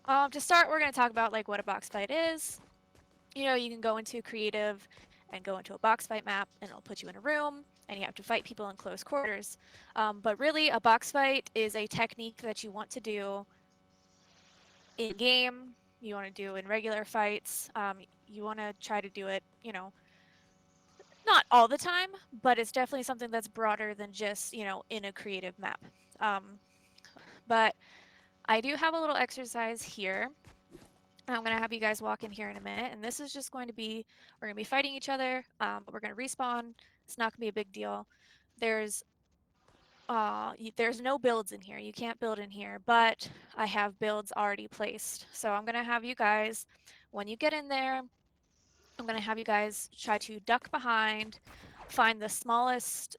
So, to start, we're going to talk about like what a box fight is. You can go into creative and go into a box fight map, and it'll put you in a room, and you have to fight people in close quarters. But really, a box fight is a technique that you want to do in game. You want to do in regular fights. You want to try to do it, not all the time, but it's definitely something that's broader than just, in a creative map. Um, but I do have a little exercise here. I'm going to have you guys walk in here in a minute, and this is just going to be, we're going to be fighting each other, but we're going to respawn. It's not going to be a big deal. There's there's no builds in here. You can't build in here, but I have builds already placed. So I'm going to have you guys, when you get in there, I'm going to have you guys try to duck behind, find the smallest,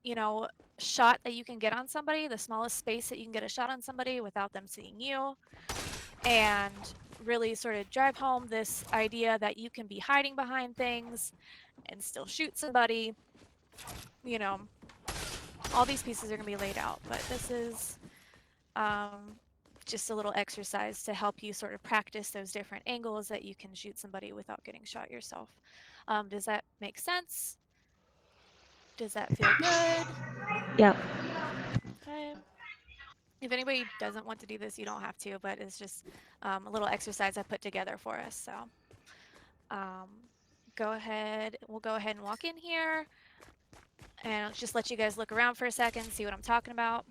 shot that you can get on somebody, the smallest space that you can get a shot on somebody without them seeing you, and really sort of drive home this idea that you can be hiding behind things and still shoot somebody. You know, all these pieces are going to be laid out, but this is just a little exercise to help you sort of practice those different angles that you can shoot somebody without getting shot yourself. Does that make sense? Does that feel good? Yep. Okay. If anybody doesn't want to do this, you don't have to, but it's just a little exercise I put together for us. So um, we'll go ahead and walk in here and I'll just let you guys look around for a second, see what I'm talking about.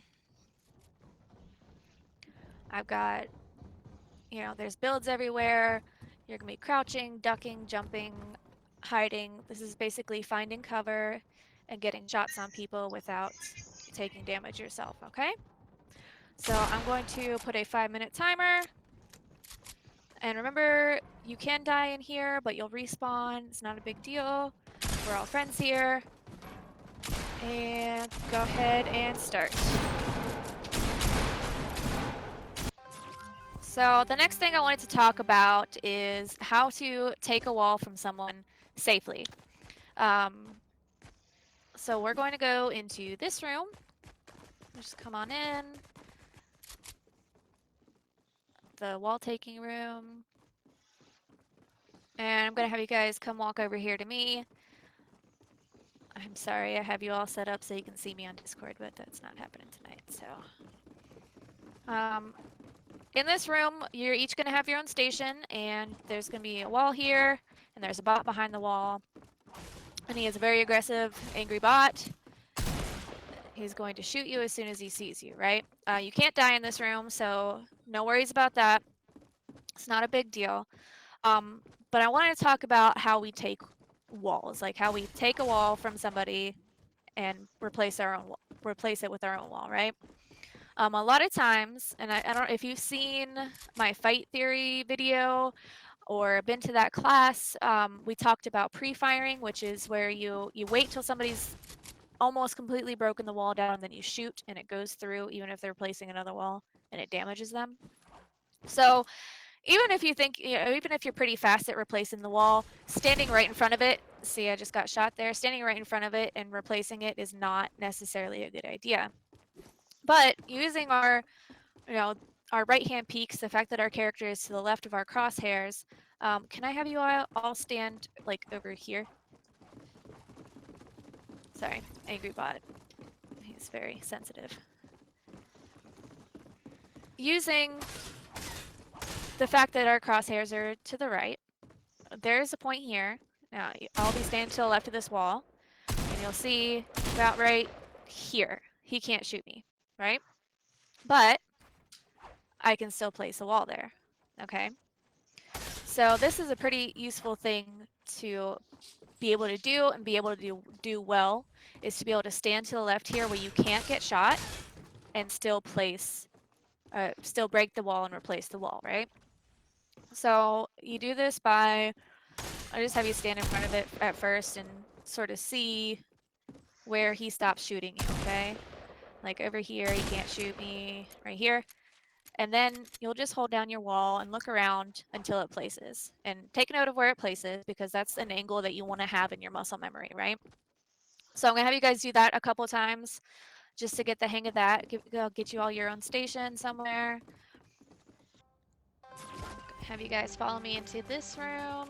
I've got, there's builds everywhere. You're going to be crouching, ducking, jumping, hiding. This is basically finding cover and getting shots on people without taking damage yourself, okay? So I'm going to put a 5-minute timer. And remember, you can die in here, but you'll respawn. It's not a big deal. We're all friends here. And go ahead and start. So the next thing I wanted to talk about is how to take a wall from someone safely. Um, so we're going to go into this room. Just come on in. The wall taking room. And I'm going to have you guys come walk over here to me. I'm sorry, I have you all set up so you can see me on Discord, but that's not happening tonight. So, um, in this room, you're each going to have your own station, and there's going to be a wall here, and there's a bot behind the wall. And he is a very aggressive, angry bot. He's going to shoot you as soon as he sees you, right? You can't die in this room, so no worries about that. It's not a big deal. Um, but I wanted to talk about how we take walls, like how we take a wall from somebody and replace it with our own wall, right? A lot of times, and I don't know if you've seen my fight theory video or been to that class, we talked about pre-firing, which is where you wait till somebody's almost completely broken the wall down, and then you shoot and it goes through, even if they're placing another wall and it damages them. So even if you think, even if you're pretty fast at replacing the wall, standing right in front of it, see, I just got shot there, standing right in front of it and replacing it is not necessarily a good idea. But using you know, our right-hand peaks, the fact that our character is to the left of our crosshairs, can I have you all stand like over here? Sorry, angry bot. He's very sensitive. Using the fact that our crosshairs are to the right, there's a point here. Now, I'll be standing to the left of this wall, and you'll see about right here. He can't shoot me, right? But I can still place a wall there, okay? So this is a pretty useful thing to be able to do and be able to do well, is to be able to stand to the left here where you can't get shot and still still break the wall and replace the wall, right? So you do this by, I just have you stand in front of it at first and sort of see where he stops shooting you, okay? Like over here, he can't shoot me, right here. And then you'll just hold down your wall and look around until it places. And take note of where it places, because that's an angle that you want to have in your muscle memory, right? So I'm going to have you guys do that a couple times just to get the hang of that. I'll get you all your own station somewhere. Have you guys follow me into this room.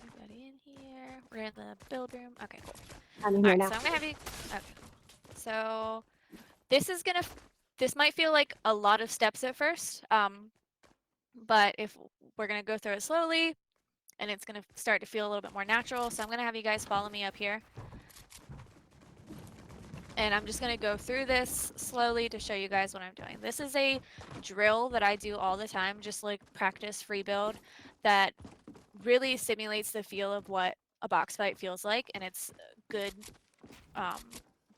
Everybody in here. We're in the build room. Okay, cool. I'm All here right, now. so I'm gonna have you. Okay. So this is gonna. This might feel like a lot of steps at first, but if we're gonna go through it slowly, and it's gonna start to feel a little bit more natural. So I'm gonna have you guys follow me up here. And I'm just gonna go through this slowly to show you guys what I'm doing. This is a drill that I do all the time, just like practice free build, that really simulates the feel of what a box fight feels like, and it's good, um,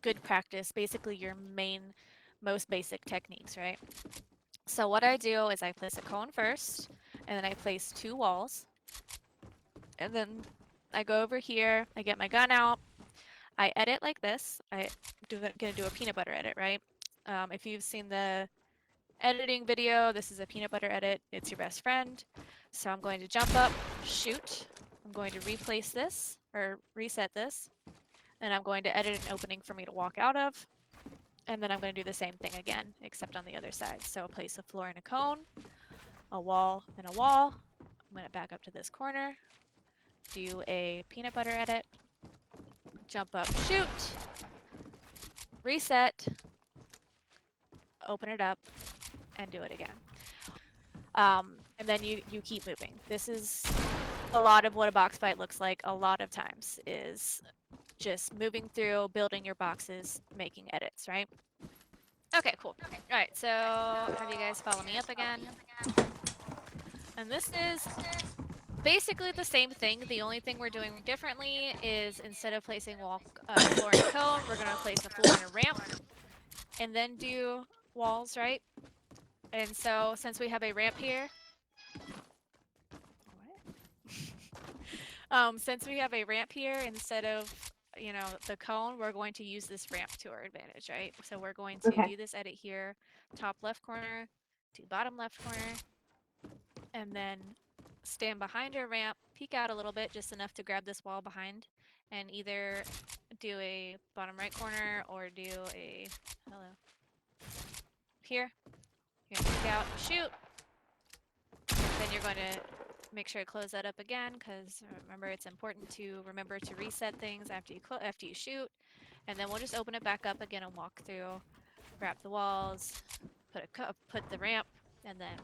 good practice. Basically, your most basic techniques, right? So what I do is I place a cone first, and then I place 2 walls, and then I go over here, I get my gun out, I edit like this. Gonna do a peanut butter edit, right? If you've seen the editing video, this is a peanut butter edit. It's your best friend. So I'm going to jump up, shoot. I'm going to replace this or reset this. And I'm going to edit an opening for me to walk out of. And then I'm going to do the same thing again, except on the other side. So place a floor and a cone, a wall and a wall. I'm going to back up to this corner, do a peanut butter edit, jump up, shoot, reset, open it up, and do it again. And then you keep moving. This is a lot of what a box fight looks like a lot of times, is just moving through, building your boxes, making edits, right? Okay, cool. All right, so have you guys follow me up again. And this is basically the same thing. The only thing we're doing differently is instead of placing floor and a cone, we're going to place a floor and a ramp, and then do walls, right? And so since we have a ramp here, since we have a ramp here instead of, the cone, we're going to use this ramp to our advantage, right? So we're going to Okay. do this edit here, top left corner to bottom left corner, and then stand behind our ramp, peek out a little bit, just enough to grab this wall behind, and either do a bottom right corner or do a, hello, here. You're gonna peek out, shoot. Then you're going to make sure to close that up again, because remember, it's important to remember to reset things after you shoot. And then we'll just open it back up again and walk through, wrap the walls, put the ramp, and then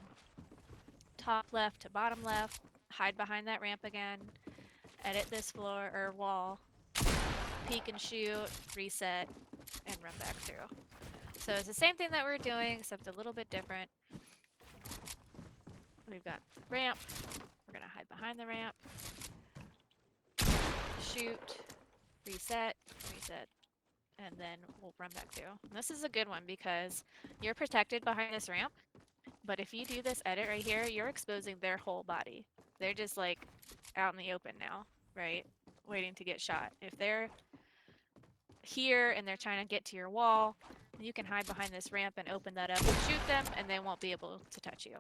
top left to bottom left, hide behind that ramp again, edit this floor or wall, peek and shoot, reset, and run back through. So it's the same thing that we're doing, except a little bit different. We've got the ramp. We're gonna hide behind the ramp, shoot, reset, and then we'll run back through. And this is a good one because you're protected behind this ramp, but if you do this edit right here, you're exposing their whole body. They're just like out in the open now, right? Waiting to get shot. If they're here and they're trying to get to your wall, you can hide behind this ramp and open that up and shoot them, and they won't be able to touch you.